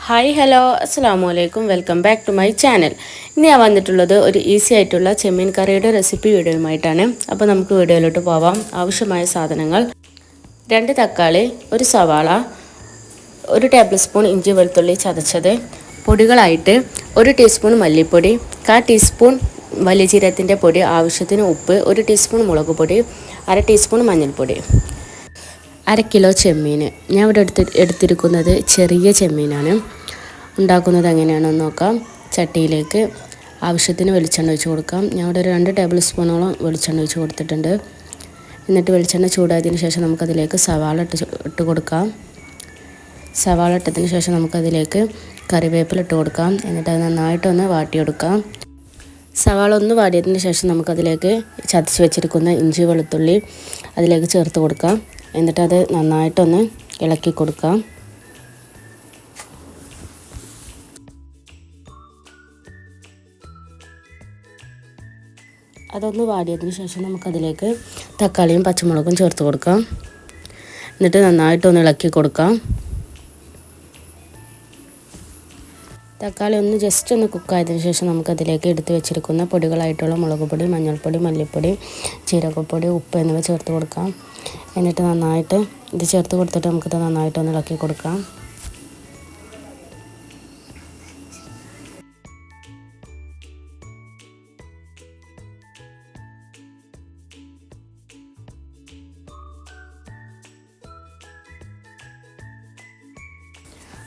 Hi hello അസ്സലാമു അലൈക്കും welcome back to my channel. ഇന്ന് ഞാൻ വന്നിട്ടുള്ളത് ഒരു ഈസി ആയിട്ടുള്ള ചെമ്മീൻ കറിയുടെ റെസിപ്പി വീഡിയോയുമായിട്ടാണ്. അപ്പോൾ നമുക്ക് വീഡിയോയിലോട്ട് പോവാം. ആവശ്യമായ സാധനങ്ങൾ: 2 തക്കാളി, 1 സവാള, 1 ടേബിൾ സ്പൂൺ ഇഞ്ചി വെളുത്തുള്ളി ചതച്ചത്, പൊടികളായിട്ട് 1 ടീസ്പൂൺ മല്ലിപ്പൊടി, 1/4 ടീസ്പൂൺ വലിയ ജീരകത്തിൻ്റെ പൊടി, ആവശ്യത്തിന് ഉപ്പ്, 1 ടീസ്പൂൺ മുളക് പൊടി, 1/2 ടീസ്പൂൺ മഞ്ഞൾപ്പൊടി. 1/2 കിലോ ചെമ്മീൻ. ഞാൻ ഇവിടെ എടുത്തിരിക്കുന്നത് ചെറിയ ചെമ്മീനാണ്. ഉണ്ടാക്കുന്നത് എങ്ങനെയാണെന്ന് നോക്കാം. ചട്ടിയിലേക്ക് ആവശ്യത്തിന് വെളിച്ചെണ്ണ ഒഴിച്ച് കൊടുക്കാം. ഞാൻ ഇവിടെ ഒരു 2 ടേബിൾ സ്പൂണോളം വെളിച്ചെണ്ണ ഒഴിച്ച് കൊടുത്തിട്ടുണ്ട്. എന്നിട്ട് വെളിച്ചെണ്ണ ചൂടായതിന് ശേഷം നമുക്കതിലേക്ക് സവാള ഇട്ട് കൊടുക്കാം. സവാള ഇട്ടതിന് ശേഷം നമുക്കതിലേക്ക് കറിവേപ്പില ഇട്ട് കൊടുക്കാം. എന്നിട്ട് അത് നന്നായിട്ടൊന്ന് വാട്ടിയെടുക്കാം. സവാള ഒന്ന് വാടിയതിന് ശേഷം നമുക്കതിലേക്ക് ചതച്ച് വെച്ചിരിക്കുന്ന ഇഞ്ചി വെളുത്തുള്ളി അതിലേക്ക് ചേർത്ത് കൊടുക്കാം. എന്നിട്ട് അത് നന്നായിട്ടൊന്ന് ഇളക്കി കൊടുക്കാം. അതൊന്ന് വാടിയതിന് ശേഷം നമുക്കതിലേക്ക് തക്കാളിയും പച്ചമുളകും ചേർത്ത് കൊടുക്കാം. എന്നിട്ട് നന്നായിട്ടൊന്ന് ഇളക്കി കൊടുക്കാം. തക്കാളി ഒന്ന് ജസ്റ്റ് ഒന്ന് കുക്കായതിന് ശേഷം നമുക്കതിലേക്ക് എടുത്ത് വെച്ചിരിക്കുന്ന പൊടികളായിട്ടുള്ള മുളക് പൊടി, മഞ്ഞൾപ്പൊടി, മല്ലിപ്പൊടി, ജീരകപ്പൊടി, ഉപ്പ് എന്നിവ ചേർത്ത് കൊടുക്കാം. എന്നിട്ട് നന്നായിട്ട് ഇത് ചേർത്ത് കൊടുത്തിട്ട് നമുക്കിത് നന്നായിട്ടൊന്ന് ഇളക്കി കൊടുക്കാം.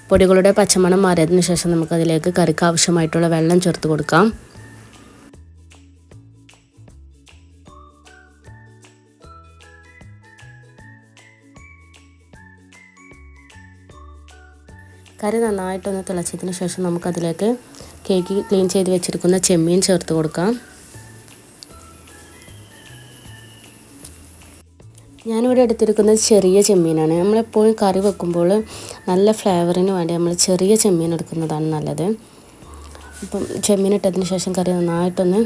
പൊടികളുടെ പച്ചമണം മാറിയതിന് ശേഷം നമുക്കതിലേക്ക് കറിക്ക് ആവശ്യമായിട്ടുള്ള വെള്ളം ചേർത്ത് കൊടുക്കാം. കറി നന്നായിട്ടൊന്ന് തിളച്ചതിന് ശേഷം നമുക്കതിലേക്ക് ക്ലീൻ ചെയ്ത് വെച്ചിരിക്കുന്ന ചെമ്മീൻ ചേർത്ത് കൊടുക്കാം. ഞാനിവിടെ എടുത്തിരിക്കുന്നത് ചെറിയ ചെമ്മീനാണ്. നമ്മളെപ്പോഴും കറി വെക്കുമ്പോൾ നല്ല ഫ്ലേവറിന് വേണ്ടി നമ്മൾ ചെറിയ ചെമ്മീൻ എടുക്കുന്നതാണ് നല്ലത്. അപ്പം ചെമ്മീൻ ഇട്ടതിന് ശേഷം കറി നന്നായിട്ടൊന്ന്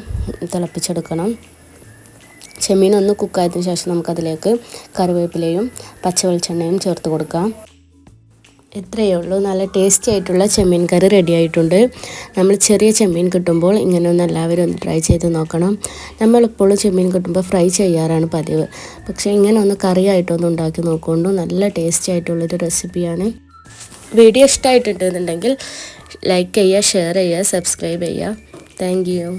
തിളപ്പിച്ചെടുക്കണം. ചെമ്മീൻ ഒന്ന് കുക്കായതിന് ശേഷം നമുക്കതിലേക്ക് കറിവേപ്പിലയും പച്ചവെളിച്ചെണ്ണയും ചേർത്ത് കൊടുക്കാം. ഇത്രയേ ഉള്ളൂ. നല്ല ടേസ്റ്റി ആയിട്ടുള്ള ചെമ്മീൻ കറി റെഡി ആയിട്ടുണ്ട്. നമ്മൾ ചെറിയ ചെമ്മീൻ കിട്ടുമ്പോൾ ഇങ്ങനെയൊന്ന് എല്ലാവരും ഒന്ന് ട്രൈ ചെയ്ത് നോക്കണം. നമ്മളിപ്പോഴും ചെമ്മീൻ കിട്ടുമ്പോൾ ഫ്രൈ ചെയ്യാറാണ് പതിവ്. പക്ഷേ ഇങ്ങനെ ഒന്ന് കറിയായിട്ടൊന്ന് ഉണ്ടാക്കി നോക്കുകൊണ്ടു നല്ല ടേസ്റ്റി ആയിട്ടുള്ളൊരു റെസിപ്പിയാണ്. വീഡിയോ ഇഷ്ടമായിട്ടുണ്ടെന്നുണ്ടെങ്കിൽ ലൈക്ക് ചെയ്യുക, ഷെയർ ചെയ്യുക, സബ്സ്ക്രൈബ് ചെയ്യുക. Thank you.